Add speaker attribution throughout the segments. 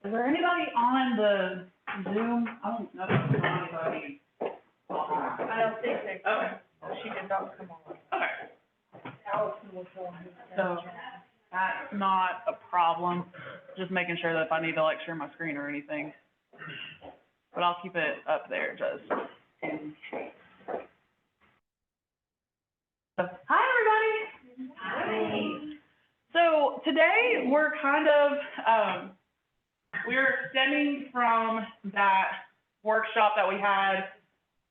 Speaker 1: Is there anybody on the Zoom? I don't know if there's anybody.
Speaker 2: I don't think so.
Speaker 1: Okay.
Speaker 2: She did not come on.
Speaker 1: Okay.
Speaker 2: Allison was the one who
Speaker 1: So that's not a problem. Just making sure that if I need to like share my screen or anything. But I'll keep it up there just. So, hi everybody.
Speaker 2: Hi.
Speaker 1: So today we're kind of, we're stemming from that workshop that we had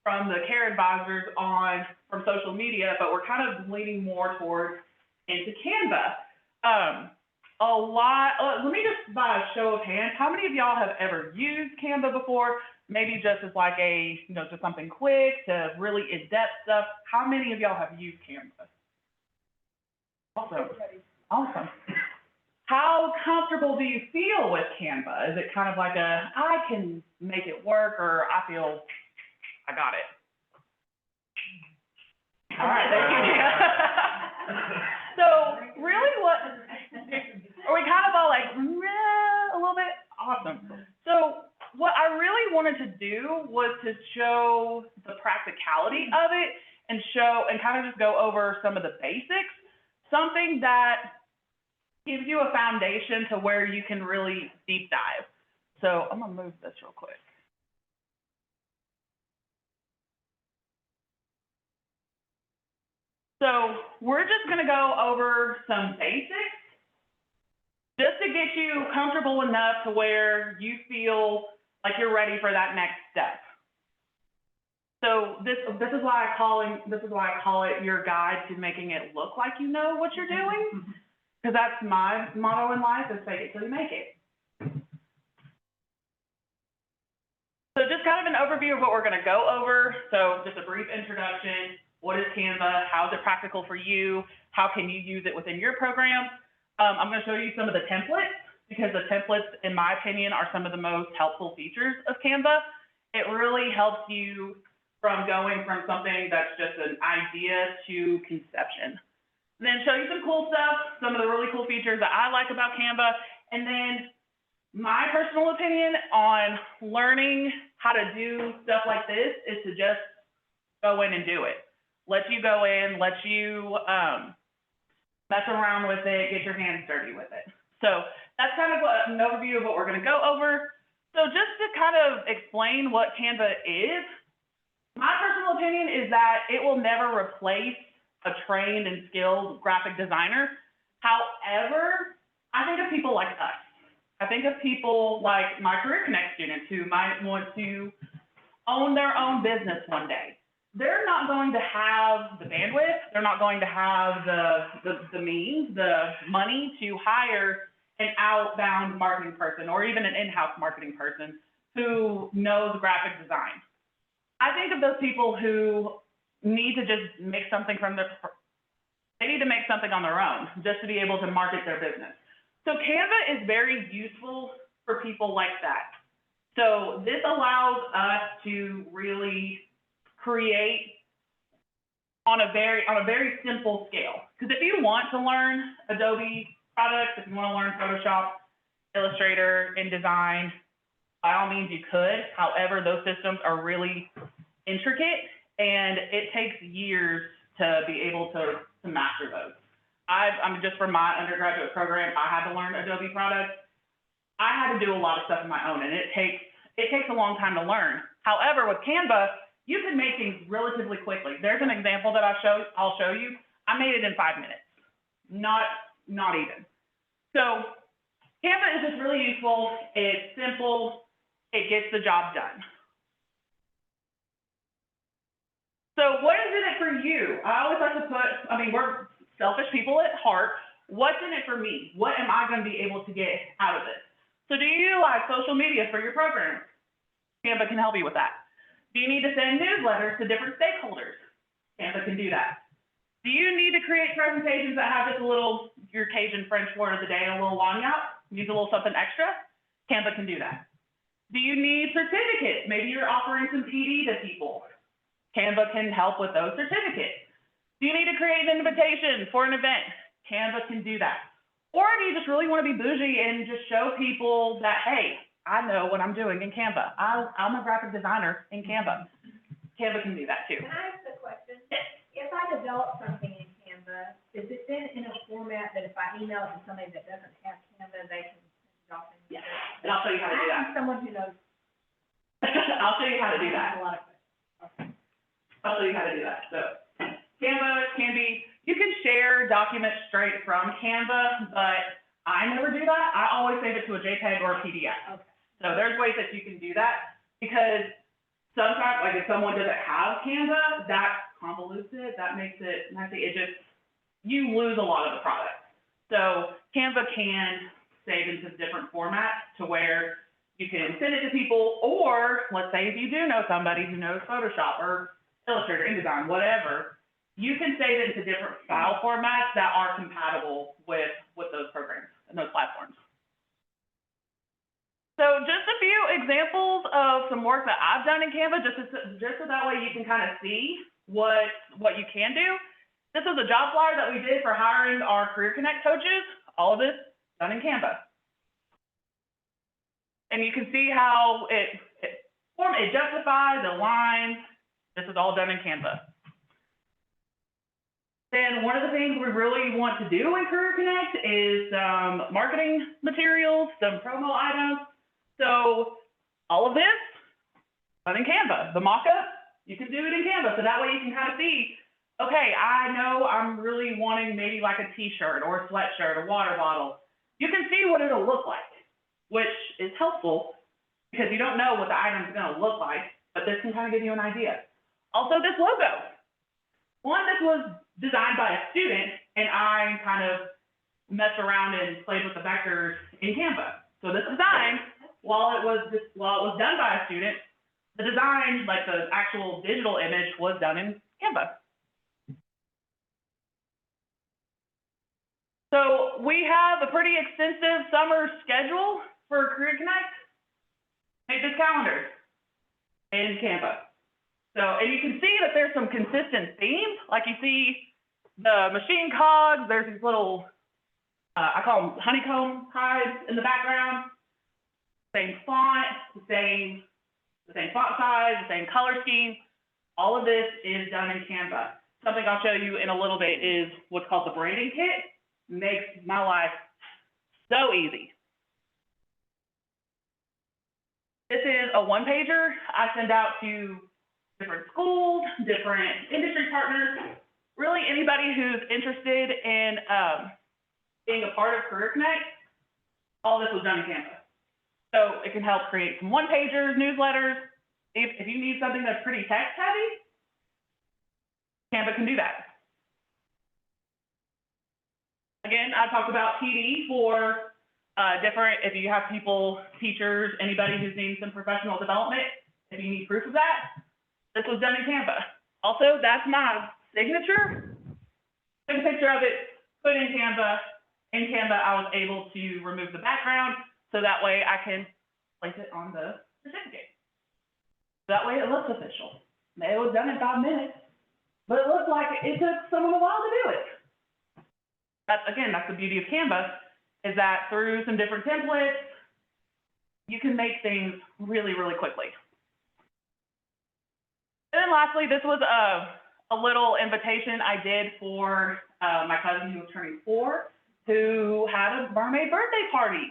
Speaker 1: from the care advisors from social media, but we're kind of leaning more towards into Canva. Let me just by a show of hands, how many of y'all have ever used Canva before? Maybe just as like just something quick to really in-depth stuff. How many of y'all have used Canva? Awesome. How comfortable do you feel with Canva? Is it kind of like I can make it work, or I feel I got it? All right, thank you. So really are we kind of all like, a little bit? Awesome. So what I really wanted to do was to show the practicality of it and kind of just go over some of the basics, something that gives you a foundation to where you can really deep dive. So I'm gonna move this real quick. So we're just gonna go over some basics just to get you comfortable enough to where you feel like you're ready for that next step. So this is why I call it your guide to making it look like you know what you're doing, because that's my motto in life, is fake it till you make it. So just kind of an overview of what we're going to go over. So just a brief introduction. What is Canva? How is it practical for you? How can you use it within your program? I'm going to show you some of the templates, because the templates, in my opinion, are some of the most helpful features of Canva. It really helps you from going from something that's just an idea to conception. And then show you some cool stuff, some of the really cool features that I like about Canva, and then my personal opinion on learning how to do stuff like this is to just go in and do it. Let you go in, let you mess around with it, get your hands dirty with it. So that's kind of an overview of what we're going to go over. So just to kind of explain what Canva is, my personal opinion is that it will never replace a trained and skilled graphic designer. However, I think of people like us. I think of people like my Career Connect students who might want to own their own business one day. They're not going to have the bandwidth, they're not going to have the means, the money to hire an outbound marketing person or even an in-house marketing person who knows graphic design. I think of those people who need to just make something they need to make something on their own just to be able to market their business. So Canva is very useful for people like that. So this allows us to really create on a very simple scale. Because if you want to learn Adobe products, if you want to learn Photoshop, Illustrator, InDesign, by all means you could. However, those systems are really intricate and it takes years to be able to master those. Just for my undergraduate program, I had to learn Adobe products. I had to do a lot of stuff on my own, and it takes a long time to learn. However, with Canva, you can make things relatively quickly. There's an example that I'll show you. I made it in 5 minutes, not even. So Canva is just really useful. It's simple. It gets the job done. So what is in it for you? I always like to we're selfish people at heart. What's in it for me? What am I going to be able to get out of this? So do you utilize social media for your program? Canva can help you with that. Do you need to send newsletters to different stakeholders? Canva can do that. Do you need to create presentations that have just a little, your Cajun French word of the day, a little lagniappe? Needs a little something extra? Canva can do that. Do you need certificates? Maybe you're offering some PD to people. Canva can help with those certificates. Do you need to create an invitation for an event? Canva can do that. Or do you just really want to be bougie and just show people that, hey, I know what I'm doing in Canva. I'm a graphic designer in Canva. Canva can do that too.
Speaker 2: Can I ask a question? If I develop something in Canva, is it then in a format that if I email it to somebody that doesn't have Canva, they can send it off?
Speaker 1: Yes, and I'll show you how to do that.
Speaker 2: I'm someone who knows.
Speaker 1: I'll show you how to do
Speaker 2: I
Speaker 1: that.
Speaker 2: have a lot of questions.
Speaker 1: I'll show you how to do that. So Canva can be, you can share documents straight from Canva, but I never do that. I always save it to a JPEG or a PDF.
Speaker 2: Okay.
Speaker 1: So there's ways that you can do that, because sometimes, like if someone doesn't have Canva, that convolutes it, that makes it messy. It just, you lose a lot of the product. So Canva can save into different formats to where you can send it to people, or let's say if you do know somebody who knows Photoshop or Illustrator, InDesign, whatever, you can save it into different file formats that are compatible with those programs and those platforms. So just a few examples of some work that I've done in Canva, just so that way you can kind of see what you can do. This is a job flyer that we did for hiring our Career Connect coaches. All of this done in Canva. And you can see how it justifies, the lines. This is all done in Canva. Then one of the things we really want to do in Career Connect is some marketing materials, some promo items. So all of this done in Canva. The mock-up, you can do it in Canva. So that way you can kind of see, okay, I know I'm really wanting maybe like a t-shirt or a sweatshirt, a water bottle. You can see what it'll look like, which is helpful because you don't know what the item's going to look like, but this can kind of give you an idea. Also, this logo. One, this was designed by a student, and I kind of messed around and played with the vectors in Canva. So this design, while it was done by a student, the design, like the actual digital image, was done in Canva. So we have a pretty extensive summer schedule for Career Connect. Make this calendar in Canva. So, and you can see that there's some consistent themes, like you see the machine cogs, there's these little, I call them honeycomb hives in the background. Same font, the same font size, the same color scheme. All of this is done in Canva. Something I'll show you in a little bit is what's called the branding kit. Makes my life so easy. This is a one-pager I send out to different schools, different industry partners, really anybody who's interested in being a part of Career Connect. All this was done in Canva. So it can help create some one-pagers, newsletters. If you need something that's pretty text-heavy, Canva can do that. Again, I talked about PD for different, if you have people, teachers, anybody who's needing some professional development, if you need proof of that, this was done in Canva. Also, that's my signature. Took a picture of it, put it in Canva. In Canva, I was able to remove the background, so that way I can place it on the certificate. That way it looks official. It was done in 5 minutes, but it looked like it took someone a while to do it. That's the beauty of Canva, is that through some different templates, you can make things really, really quickly. And then lastly, this was a little invitation I did for my cousin who was turning 4, who had a mermaid birthday party.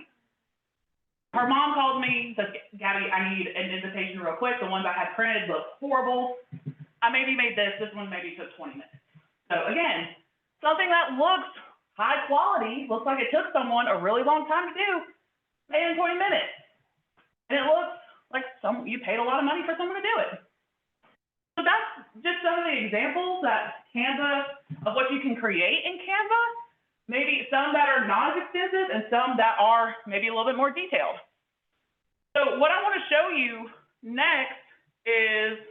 Speaker 1: Her mom called me, said, Gabby, I need an invitation real quick. The ones I had printed looked horrible. I maybe made this one maybe took 20 minutes. So again, something that looks high quality, looks like it took someone a really long time to do, made in 20 minutes. And it looks like you paid a lot of money for someone to do it. So that's just some of the examples that Canva, of what you can create in Canva. Maybe some that are not as extensive and some that are maybe a little bit more detailed. So what I want to show you next is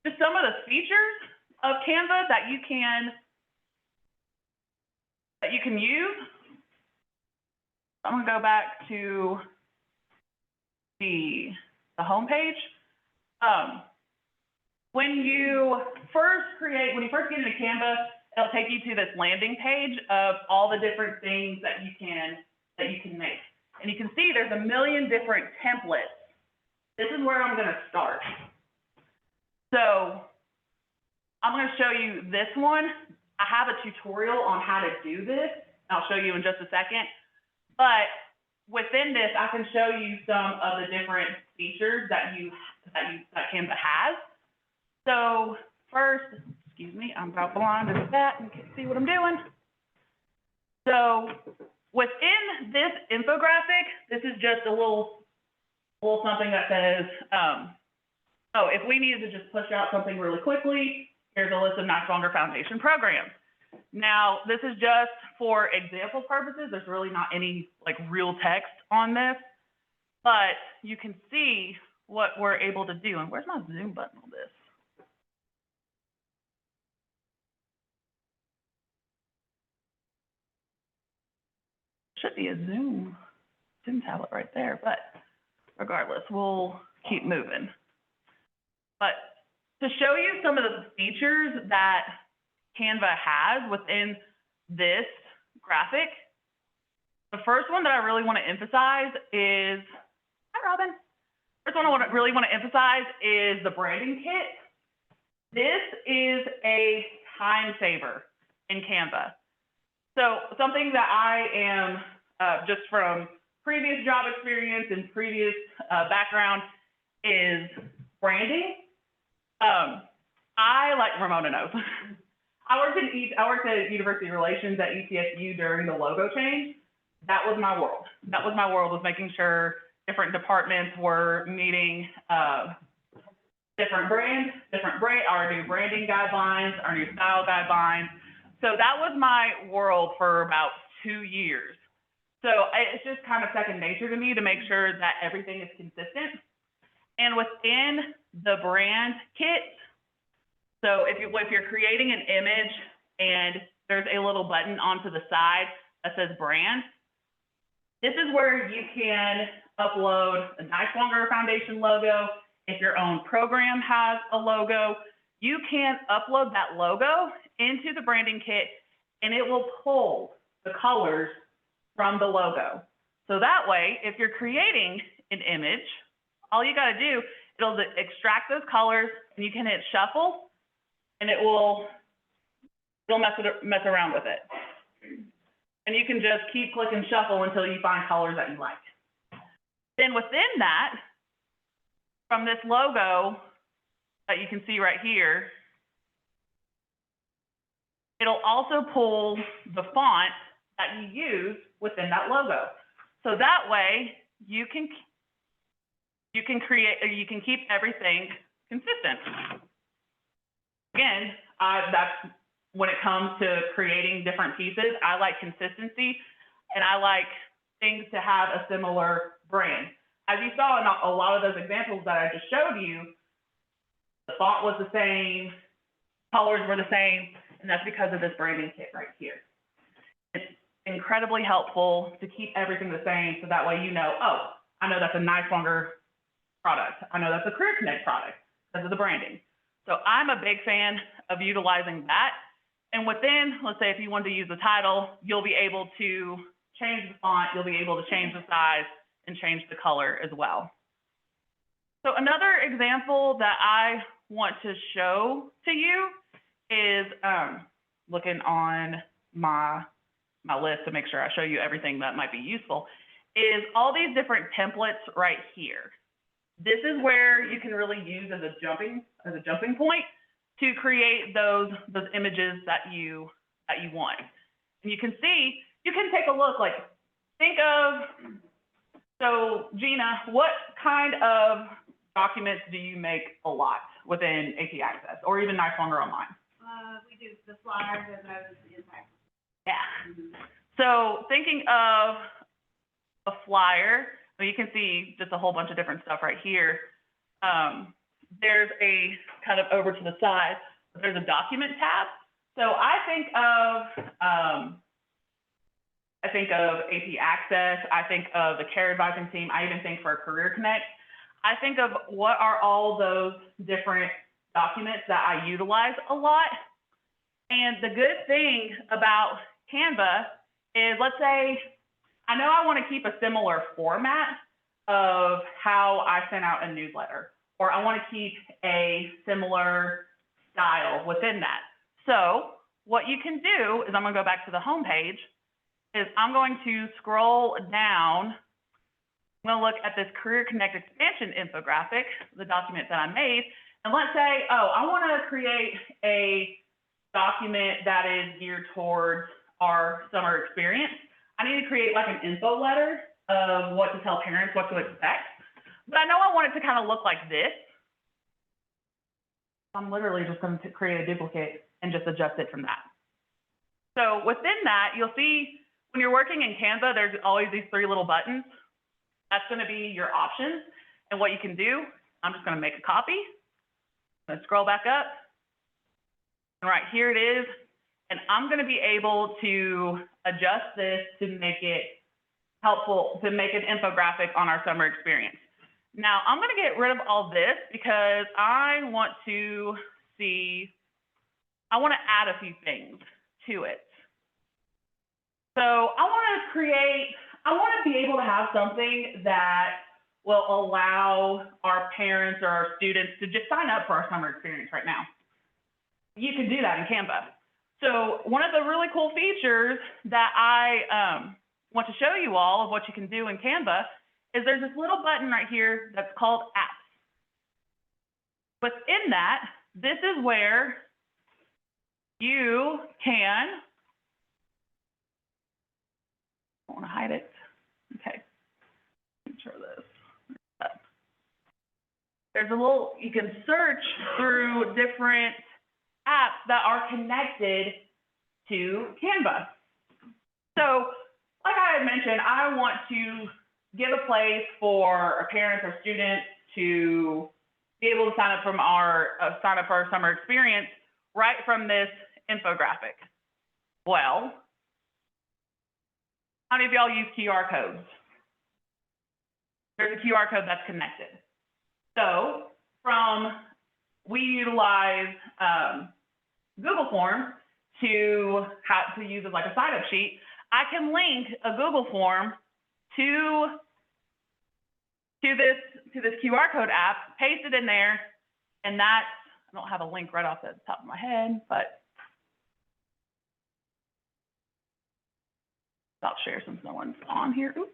Speaker 1: just some of the features of Canva that you can use. I'm going to go back to the home page. When you first get into Canva, it'll take you to this landing page of all the different things that you can make. And you can see there's a million different templates. This is where I'm gonna start. So I'm gonna show you this one. I have a tutorial on how to do this. I'll show you in just a second. But within this, I can show you some of the different features that Canva has. So first, excuse me, I'm about blind as that and can't see what I'm doing. So within this infographic, this is just a little something that says, oh, if we needed to just push out something really quickly, here's a list of Niswonger Foundation programs. Now, this is just for example purposes. There's really not any like real text on this, but you can see what we're able to do. And where's my zoom button on this? Should be a zoom tablet right there, but regardless, we'll keep moving. But to show you some of the features that Canva has within this graphic, the first one that I really want to emphasize is, hi Robin. First one I really want to emphasize is the branding kit. This is a time saver in Canva. So something that I am, just from previous job experience and previous background, is branding. I, like Ramona knows, I worked at University Relations at ETSU during the logo change. That was my world. That was my world, was making sure different departments were meeting our new branding guidelines, our new style guidelines. So that was my world for about 2 years. So it's just kind of second nature to me to make sure that everything is consistent. And within the brand kit, so if you're creating an image and there's a little button onto the side that says brand, this is where you can upload a Niswonger Foundation logo. If your own program has a logo, you can upload that logo into the branding kit and it will pull the colors from the logo. So that way, if you're creating an image, all you got to do, it'll extract those colors and you can hit shuffle and it'll mess around with it. And you can just keep clicking shuffle until you find colors that you like. Then within that, from this logo that you can see right here, it'll also pull the font that you use within that logo. So that way you can create, or you can keep everything consistent. Again, that's when it comes to creating different pieces. I like consistency and I like things to have a similar brand. As you saw in a lot of those examples that I just showed you, the font was the same, colors were the same, and that's because of this branding kit right here. It's incredibly helpful to keep everything the same, so that way you know, oh, I know that's a Niswonger product. I know that's a Career Connect product because of the branding. So I'm a big fan of utilizing that. And within, let's say if you wanted to use the title, you'll be able to change the font, you'll be able to change the size and change the color as well. So another example that I want to show to you is looking on my list to make sure I show you everything that might be useful, is all these different templates right here. This is where you can really use as a jumping point to create those images that you want. And you can see, you can take a look, like think of, so Gina, what kind of documents do you make a lot within AP Access or even Niswonger Online?
Speaker 2: We do the flyers and those impact.
Speaker 1: Yeah. So thinking of a flyer, you can see just a whole bunch of different stuff right here. There's a kind of over to the side, there's a document tab. So I think of AP Access, I think of the care advising team, I even think for Career Connect. I think of what are all those different documents that I utilize a lot. And the good thing about Canva is, let's say, I know I want to keep a similar format of how I sent out a newsletter, or I want to keep a similar style within that. So what you can do is, I'm going to go back to the home page, is I'm going to scroll down. I'm going to look at this Career Connect Expansion infographic, the document that I made, and let's say, oh, I want to create a document that is geared towards our summer experience. I need to create like an info letter of what to tell parents, what to expect. But I know I want it to kind of look like this. I'm literally just going to create a duplicate and just adjust it from that. So within that, you'll see when you're working in Canva, there's always these 3 little buttons. That's going to be your options. And what you can do, I'm just going to make a copy. I'm going to scroll back up. And right here it is. And I'm going to be able to adjust this to make it helpful, to make an infographic on our summer experience. Now, I'm going to get rid of all this because I want to add a few things to it. So I want to be able to have something that will allow our parents or our students to just sign up for our summer experience right now. You can do that in Canva. So one of the really cool features that I want to show you all of what you can do in Canva is there's this little button right here that's called Apps. Within that, this is where you can, I don't want to hide it. Okay, control this. There's a little, you can search through different apps that are connected to Canva. So, like I had mentioned, I want to give a place for our parents or students to be able to sign up for our summer experience right from this infographic. Well, how many of y'all use QR codes? There's a QR code that's connected. So we utilize Google Forms to use as like a sign-up sheet. I can link a Google form to this QR code app, paste it in there, and that's, I don't have a link right off the top of my head, but I'll share since no one's on here. Oops.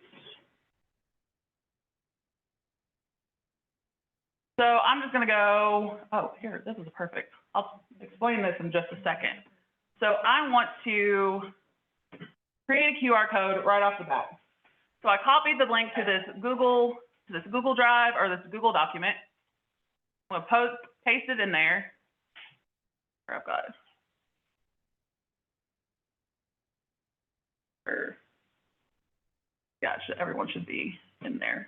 Speaker 1: So I'm just going to go, oh, here, this is perfect. I'll explain this in just a second. So I want to create a QR code right off the bat. So I copied the link to this Google Drive or this Google document. I'm going to paste it in there. Where I've got it. Gotcha, everyone should be in there.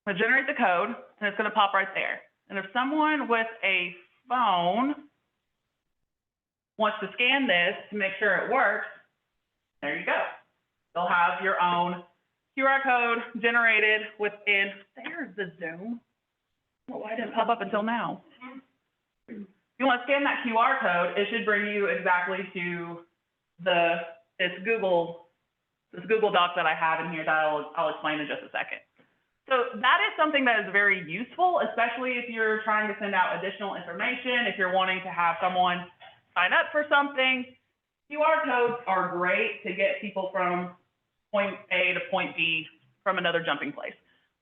Speaker 1: I'm going to generate the code, and it's going to pop right there. And if someone with a phone wants to scan this to make sure it works, there you go. They'll have your own QR code generated within, there's the Zoom. Well, why didn't it pop up until now? If you want to scan that QR code, it should bring you exactly to this Google Doc that I have in here that I'll explain in just a second. So that is something that is very useful, especially if you're trying to send out additional information, if you're wanting to have someone sign up for something. QR codes are great to get people from point A to point B from another jumping place.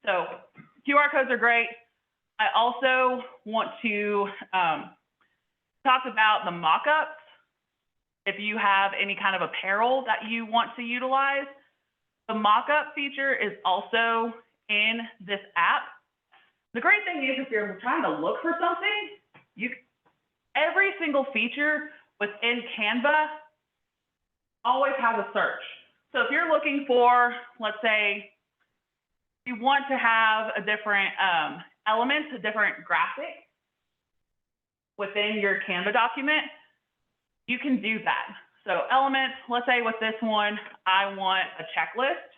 Speaker 1: So QR codes are great. I also want to talk about the mock-ups. If you have any kind of apparel that you want to utilize, the mock-up feature is also in this app. The great thing is if you're trying to look for something, every single feature within Canva always has a search. So if you're looking for, let's say, you want to have a different element, a different graphic within your Canva document, you can do that. So elements, let's say with this one, I want a checklist.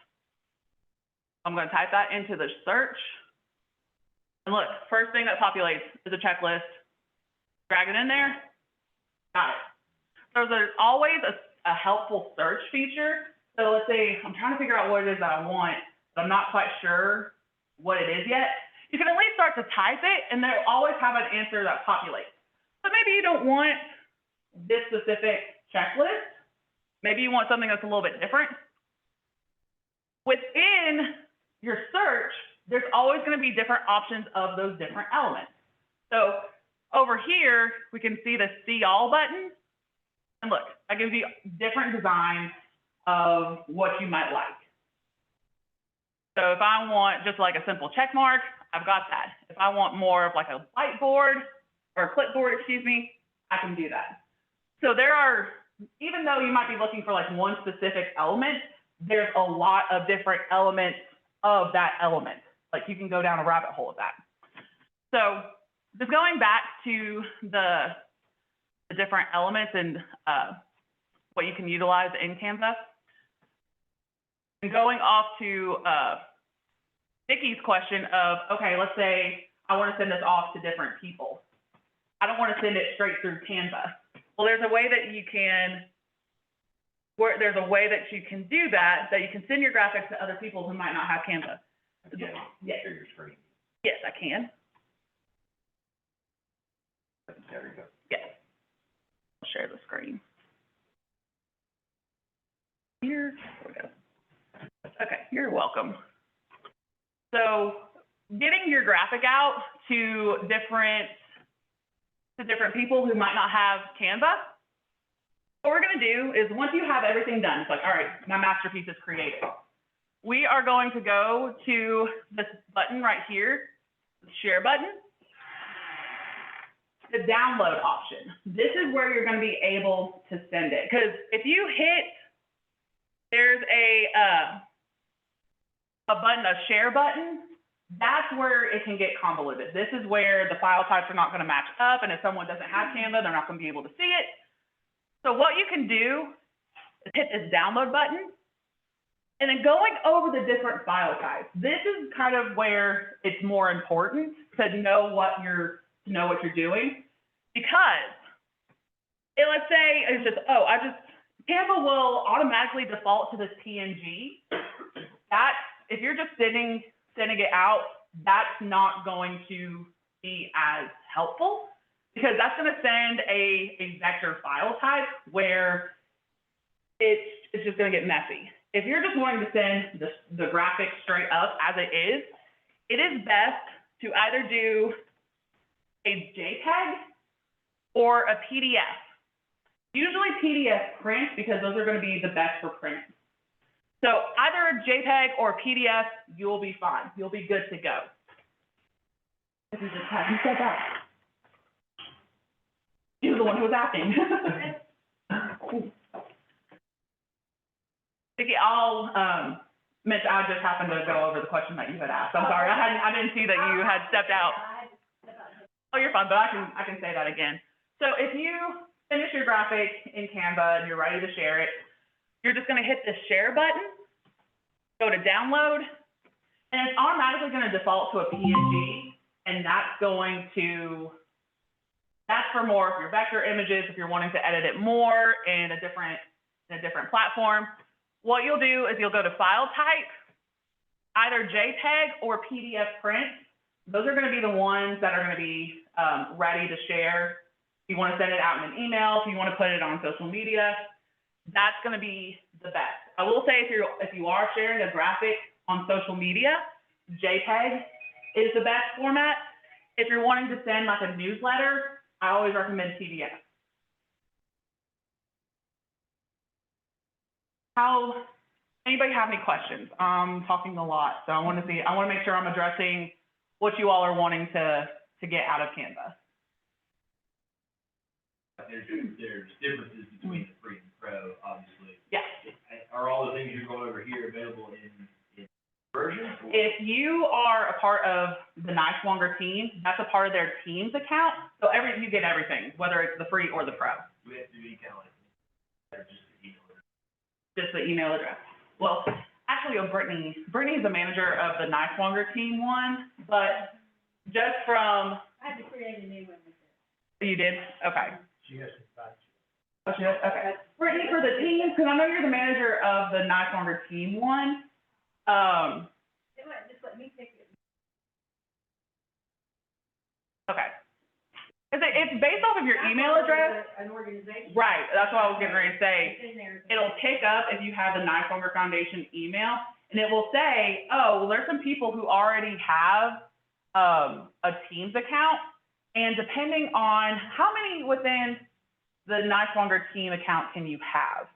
Speaker 1: I'm going to type that into the search. And look, first thing that populates is a checklist Drag it in there. Got it. So there's always a helpful search feature. So let's say I'm trying to figure out what it is that I want, but I'm not quite sure what it is yet. You can at least start to type it, and they'll always have an answer that populates. So maybe you don't want this specific checklist. Maybe you want something that's a little bit different. Within your search, there's always going to be different options of those different elements. So over here, we can see the See All button. And look, that gives you different designs of what you might like. So if I want just like a simple check mark, I've got that. If I want more of like a whiteboard or a clipboard, excuse me, I can do that. So there are, even though you might be looking for like one specific element, there's a lot of different elements of that element. Like you can go down a rabbit hole of that. So just going back to the different elements and what you can utilize in Canva. And going off to Vicky's question of, okay, let's say I want to send this off to different people. I don't want to send it straight through Canva. Well, there's a way that you can do that, that you can send your graphics to other people who might not have Canva.
Speaker 3: Yeah,
Speaker 1: yes.
Speaker 3: share your screen.
Speaker 1: Yes, I can.
Speaker 3: There you go.
Speaker 1: Yes. I'll share the screen. Here we go. Okay, you're welcome. So getting your graphic out to different people who might not have Canva, what we're going to do is once you have everything done, it's like, all right, my masterpiece is created. We are going to go to this button right here, the share button, the download option. This is where you're going to be able to send it. Because if you hit, there's a button, a share button, that's where it can get convoluted. This is where the file types are not going to match up, and if someone doesn't have Canva, they're not going to be able to see it. So what you can do is hit this download button, and then going over the different file types. This is kind of where it's more important to know what you're doing, because let's say it's just, Canva will automatically default to this PNG. That, if you're just sending it out, that's not going to be as helpful, because that's going to send a vector file type where it's just going to get messy. If you're just wanting to send the graphic straight up as it is best to either do a JPEG or a PDF. Usually PDF print, because those are going to be the best for print. So either a JPEG or a PDF, you'll be fine. You'll be good to go. If you just haven't said that. He was the one who was asking. Vicki, I just happened to go over the question that you had asked. I'm sorry, I didn't see that you had stepped out. Oh, you're fine, but I can say that again. So if you finish your graphic in Canva and you're ready to share it, you're just going to hit the share button, go to download, and it's automatically going to default to a PNG, and that's for more of your vector images if you're wanting to edit it more in a different platform. What you'll do is you'll go to file type, either JPEG or PDF print. Those are going to be the ones that are going to be ready to share. If you want to send it out in an email, if you want to put it on social media, that's going to be the best. I will say if you are sharing a graphic on social media, JPEG is the best format. If you're wanting to send like a newsletter, I always recommend PDF. Anybody have any questions? I'm talking a lot, so I want to make sure I'm addressing what you all are wanting to get out of Canva.
Speaker 3: There's differences between the free and pro, obviously.
Speaker 1: Yes.
Speaker 3: Are all the things you're going over here available in version?
Speaker 1: If you are a part of the Niswonger team, that's a part of their team's account. So you get everything, whether it's the free or the pro.
Speaker 3: Do we have to do any kind of or just the email address?
Speaker 1: Just the email address. Well, actually, Brittany's the manager of the Niswonger team one, but just from.
Speaker 2: I had to create a new one with this.
Speaker 1: You did? Okay.
Speaker 3: She has to find you.
Speaker 1: Oh, she does? Okay. Brittany, for the teams, because I know you're the manager of the Niswonger team one,
Speaker 2: Just let me pick it.
Speaker 1: okay. It's based off of your email address.
Speaker 2: An organization.
Speaker 1: Right, that's what I was getting ready to say.
Speaker 2: It's in there.
Speaker 1: It'll pick up if you have the Niswonger Foundation email, and it will say, oh, well, there's some people who already have a Teams account, and depending on how many within the Niswonger team account can you have?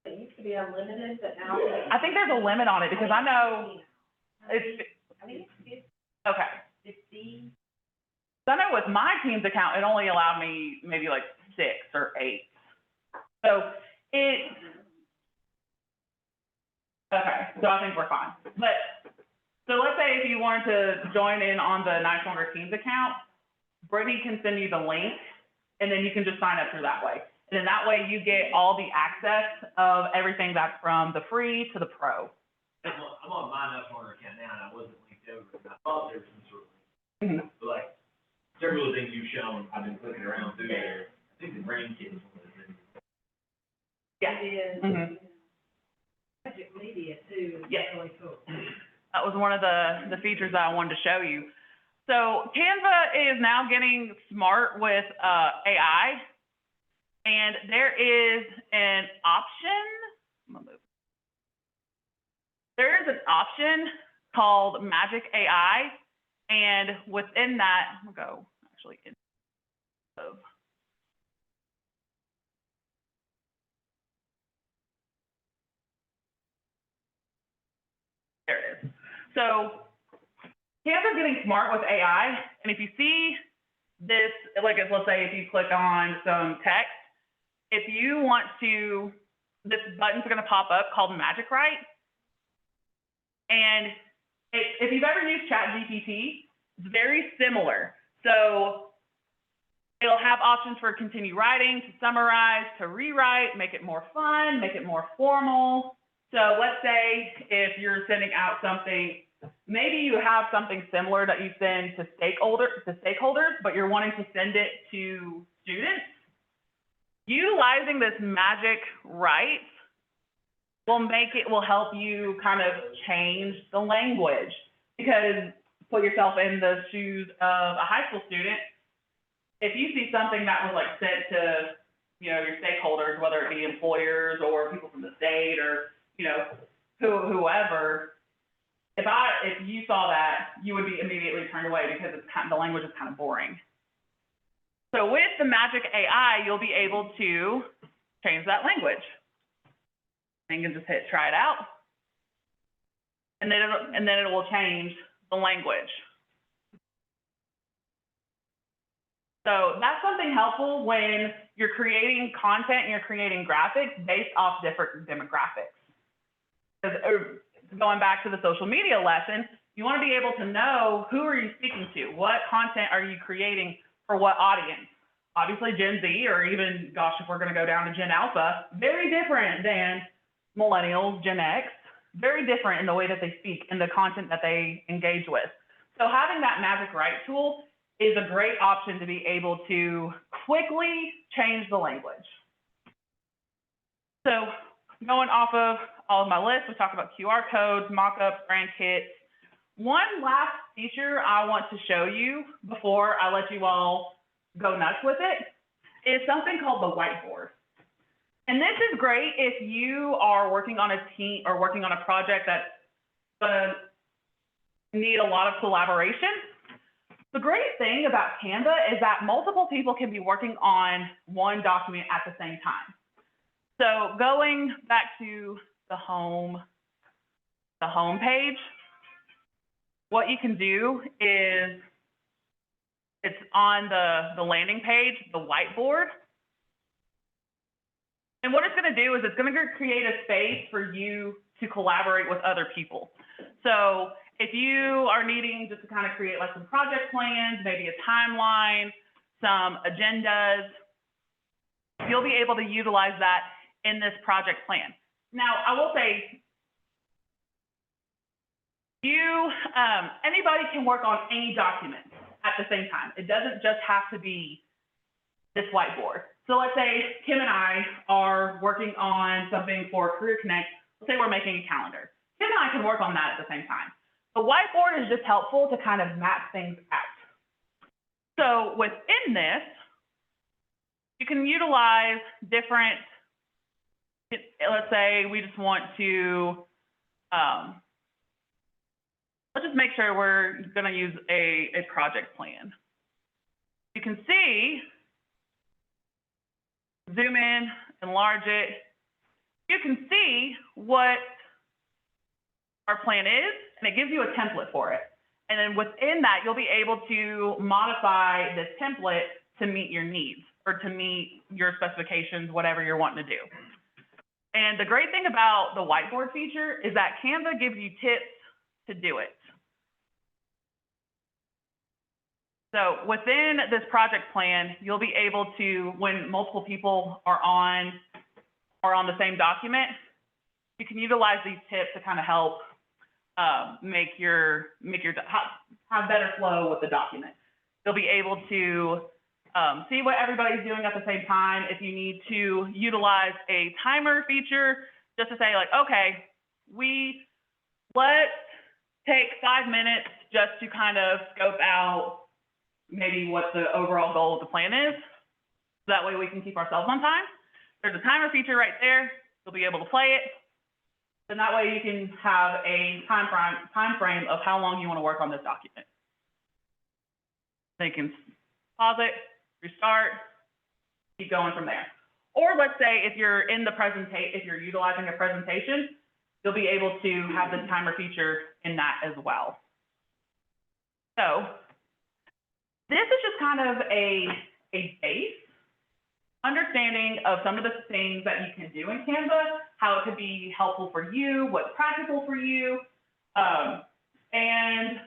Speaker 2: It used to be unlimited, but now.
Speaker 1: I think there's a limit on it, because I know it's,
Speaker 2: I think it's
Speaker 1: okay.
Speaker 2: 50.
Speaker 1: So I know with my team's account, it only allowed me maybe like 6 or 8. So okay, so I think we're fine. But, so let's say if you wanted to join in on the Niswonger Teams account, Brittany can send you the link, and then you can just sign up through that way. And then that way you get all the access of everything that's from the free to the pro.
Speaker 3: I'm on my Niswonger account now, and I wasn't linked over, and I thought there was some sort of link.
Speaker 1: Mhm.
Speaker 3: But like, several of the things you've shown, I've been clicking around through there. I think the brain kit is one of the things.
Speaker 1: Yeah.
Speaker 2: It is.
Speaker 1: Mhm.
Speaker 2: Project media too, is
Speaker 1: Yeah.
Speaker 2: really cool.
Speaker 1: That was one of the features that I wanted to show you. So Canva is now getting smart with AI, and there is an option. I'm gonna move. There is an option called Magic AI, and within that, I'm gonna go actually in of. There it is. So Canva's getting smart with AI, and if you see this, like let's say if you click on some text, if you want to, this button's gonna pop up called Magic Write. And if you've ever used ChatGPT, it's very similar. So it'll have options for continue writing, to summarize, to rewrite, make it more fun, make it more formal. So let's say if you're sending out something, maybe you have something similar that you send to stakeholders, but you're wanting to send it to students. Utilizing this Magic Write will help you kind of change the language, because put yourself in the shoes of a high school student. If you see something that was like sent to, your stakeholders, whether it be employers or people from the state or, whoever, if you saw that, you would be immediately turned away because the language is kind of boring. So with the Magic AI, you'll be able to change that language. And you can just hit try it out, and then it will change the language. So that's something helpful when you're creating content and you're creating graphics based off different demographics. Because going back to the social media lesson, you want to be able to know who are you speaking to, what content are you creating for what audience. Obviously Gen Z, or even, gosh, if we're going to go down to Gen Alpha, very different than millennials, Gen X, very different in the way that they speak and the content that they engage with. So having that Magic Write tool is a great option to be able to quickly change the language. So going off of all of my lists, we talked about QR codes, mock-ups, brand kits. One last feature I want to show you before I let you all go nuts with it is something called the whiteboard. And this is great if you are working on a team or working on a project that's going to need a lot of collaboration. The great thing about Canva is that multiple people can be working on one document at the same time. So going back to the home page, what you can do is it's on the landing page, the whiteboard. And what it's going to do is it's going to create a space for you to collaborate with other people. So if you are needing just to kind of create like some project plans, maybe a timeline, some agendas, you'll be able to utilize that in this project plan. Now, I will say, anybody can work on any document. at the same time. It doesn't just have to be this whiteboard. So let's say Kim and I are working on something for Career Connect. Let's say we're making a calendar. Kim and I can work on that at the same time. The whiteboard is just helpful to kind of map things out. So within this, you can utilize different, let's say we just want to, let's just make sure we're going to use a project plan. You can see, zoom in, enlarge it. You can see what our plan is, and it gives you a template for it. And then within that, you'll be able to modify this template to meet your needs or to meet your specifications, whatever you're wanting to do. And the great thing about the whiteboard feature is that Canva gives you tips to do it. So within this project plan, you'll be able to, when multiple people are on the same document, you can utilize these tips to kind of help have better flow with the document. You'll be able to see what everybody's doing at the same time. If you need to utilize a timer feature, just to say like, okay, let's take 5 minutes just to kind of scope out maybe what the overall goal of the plan is. So that way we can keep ourselves on time. There's a timer feature right there. You'll be able to play it. And that way you can have a time frame of how long you want to work on this document. Then you can pause it, restart, keep going from there. Or let's say if you're in the if you're utilizing a presentation, you'll be able to have the timer feature in that as well. So this is just kind of a base understanding of some of the things that you can do in Canva, how it could be helpful for you, what's practical for you. And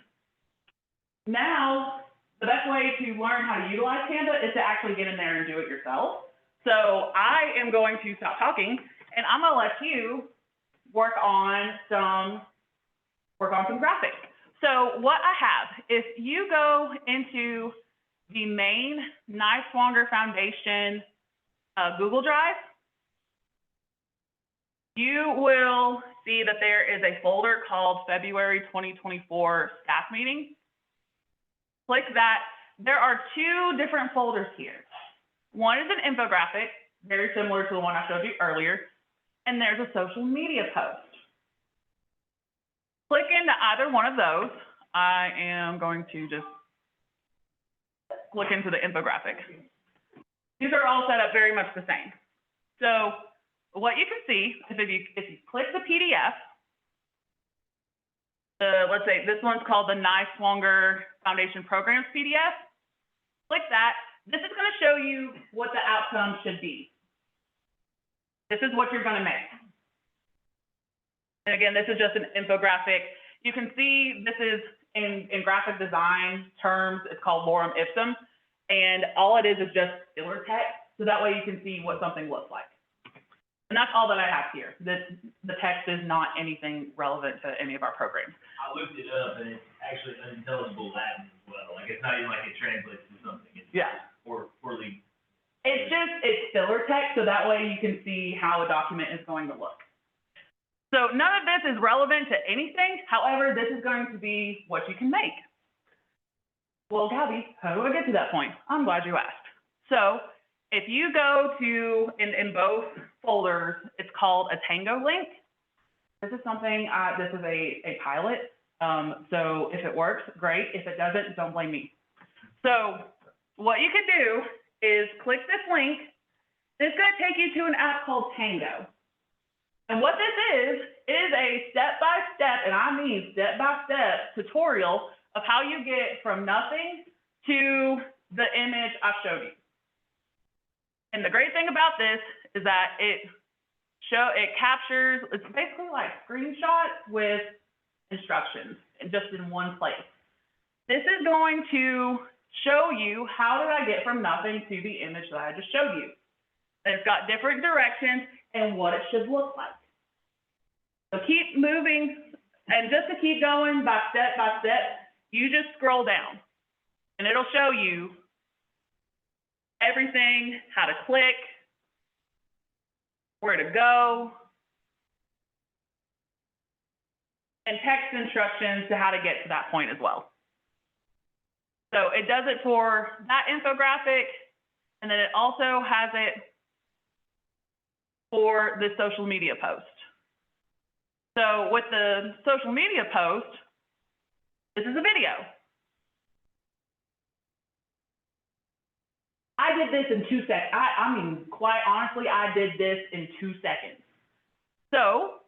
Speaker 1: now the best way to learn how to utilize Canva is to actually get in there and do it yourself. So I am going to stop talking and I'm going to let you work on some graphics. So what I have, if you go into the main Niswonger Foundation Google Drive, you will see that there is a folder called February 2024 Staff Meeting. Click that. There are 2 different folders here. One is an infographic, very similar to the one I showed you earlier, and there's a social media post. Click into either one of those. I am going to just click into the infographic. These are all set up very much the same. So what you can see is if you click the PDF, let's say this one's called the Niswonger Foundation Programs PDF. Click that. This is going to show you what the outcome should be. This is what you're going to make. And again, this is just an infographic. You can see this is in graphic design terms, it's called lorem ipsum. And all it is just filler text. So that way you can see what something looks like. And that's all that I have here. The text is not anything relevant to any of our programs.
Speaker 3: I looked it up and it's actually unintelligible Latin as well. Like it's not even like it translates to something. It's poorly.
Speaker 1: It's filler text, so that way you can see how a document is going to look. So none of this is relevant to anything. However, this is going to be what you can make. Well, Gabby, how do I get to that point? I'm glad you asked. So if you go to, in both folders, it's called a Tango link. This is something, this is a pilot. So if it works, great. If it doesn't, don't blame me. So what you can do is click this link. It's going to take you to an app called Tango. And what this is a step-by-step, and I mean step-by-step tutorial of how you get from nothing to the image I showed you. And the great thing about this is that it captures, it's basically like screenshots with instructions just in one place. This is going to show you how did I get from nothing to the image that I just showed you. And it's got different directions and what it should look like. So keep moving, and just to keep going by step, you just scroll down. And it'll show you everything, how to click, where to go, and text instructions to how to get to that point as well. So it does it for that infographic, and then it also has it for the social media post. So with the social media post, this is a video. I did this in 2 seconds. I mean, quite honestly, I did this in 2 seconds. So,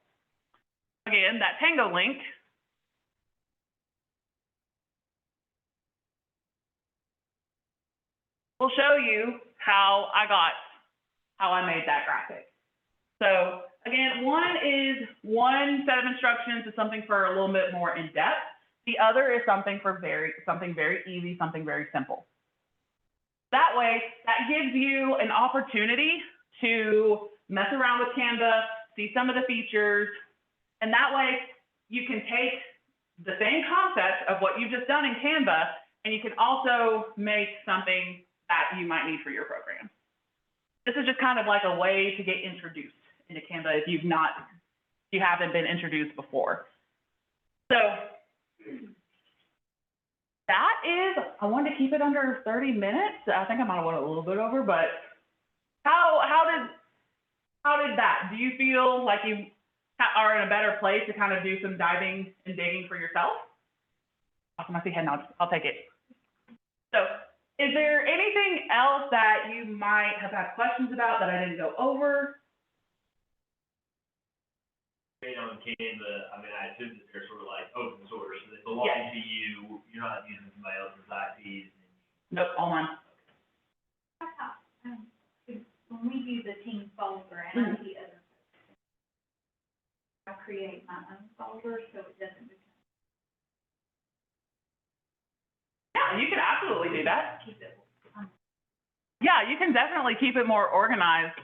Speaker 1: again, that Tango link will show you how I made that graphic. So, again, one set of instructions is something for a little bit more in-depth. The other is something very easy, something very simple. That way, that gives you an opportunity to mess around with Canva, see some of the features, and that way you can take the same concept of what you've just done in Canva, and you can also make something that you might need for your program. This is just kind of like a way to get introduced into Canva if you haven't been introduced before. So that is, I wanted to keep it under 30 minutes. I think I might have went a little bit over, but how did that? Do you feel like you are in a better place to kind of do some diving and digging for yourself? Awesome, I see head nods. I'll take it. So is there anything else that you might have had questions about that I didn't go over?
Speaker 3: On Canva, I mean, I assume that they're sort of like open source, so they belong to you. You're not using somebody else's IPs.
Speaker 1: Nope, all mine.
Speaker 2: When we do the team folder and I see other folks, I create my own folder so it doesn't become.
Speaker 1: Yeah, you can absolutely do that.
Speaker 2: Keep it.
Speaker 1: Yeah, you can definitely keep it more organized.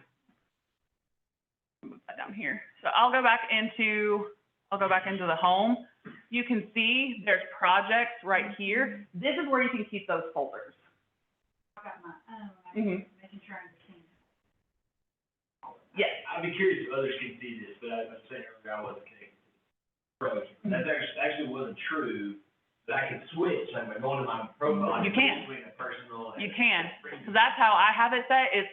Speaker 1: Move that down here. So I'll go back into the home. You can see there's projects right here. This is where you can keep those folders.
Speaker 2: I got my own, making sure I understand.
Speaker 1: Yes.
Speaker 3: I'd be curious if others can see this, but I was saying earlier I wasn't connected to the approach. That actually wasn't true, but I could switch, like by going to my profile.
Speaker 1: You can.
Speaker 3: Between a personal and
Speaker 1: You can. So that's how I have it set, is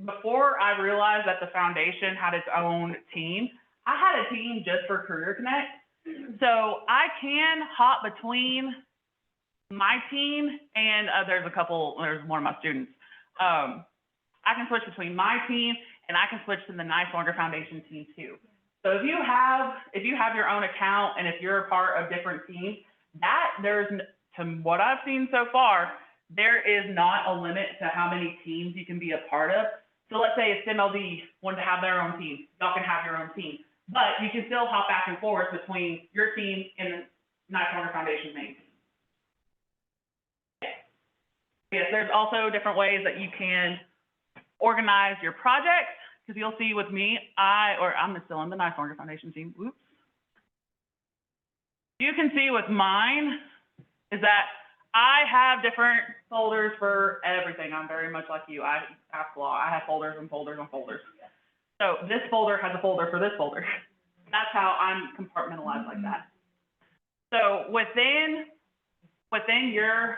Speaker 1: before I realized that the foundation had its own team, I had a team just for Career Connect. So I can hop between my team and there's one of my students. I can switch between my team and I can switch to the Niswonger Foundation team too. So if you have your own account and if you're a part of different teams, to what I've seen so far, there is not a limit to how many teams you can be a part of. So let's say if MLD wanted to have their own team, y'all can have your own team, but you can still hop back and forth between your team and the Niswonger Foundation's main team. Yes, there's also different ways that you can organize your projects, because you'll see with me, I'm still in the Niswonger Foundation team. Oops. You can see with mine is that I have different folders for everything. I'm very much like you. I have folders and folders and folders. So this folder has a folder for this folder. That's how I'm compartmentalized like that. So within your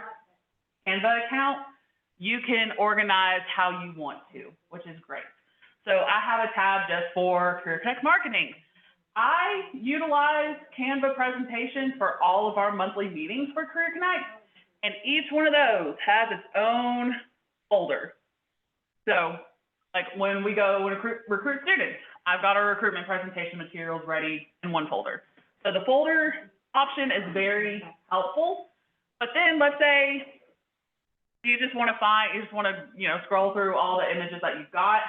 Speaker 1: Canva account, you can organize how you want to, which is great. So I have a tab just for Career Connect Marketing. I utilize Canva presentations for all of our monthly meetings for Career Connect, and each one of those has its own folder. So like when we go recruit students, I've got our recruitment presentation materials ready in one folder. So the folder option is very helpful. But then let's say you just want to scroll through all the images that you've got,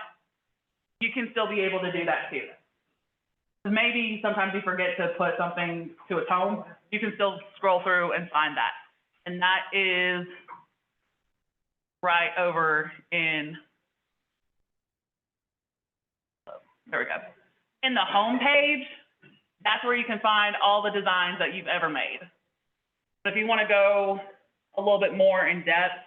Speaker 1: you can still be able to do that too. Maybe sometimes you forget to put something to its home, you can still scroll through and find that. And that is right over in, there we go. In the home page, that's where you can find all the designs that you've ever made. So if you want to go a little bit more in depth,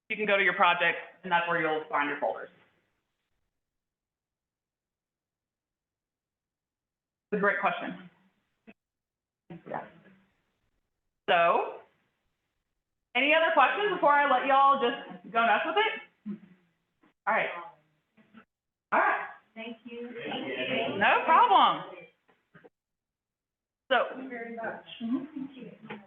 Speaker 1: you can go to your project, and that's where you'll find your folders. It's a great question. Yeah. So, any other questions before I let y'all just go nuts with it? All right. All right.
Speaker 2: Thank you.
Speaker 1: No problem. So,
Speaker 2: Thank you very much. Thank you.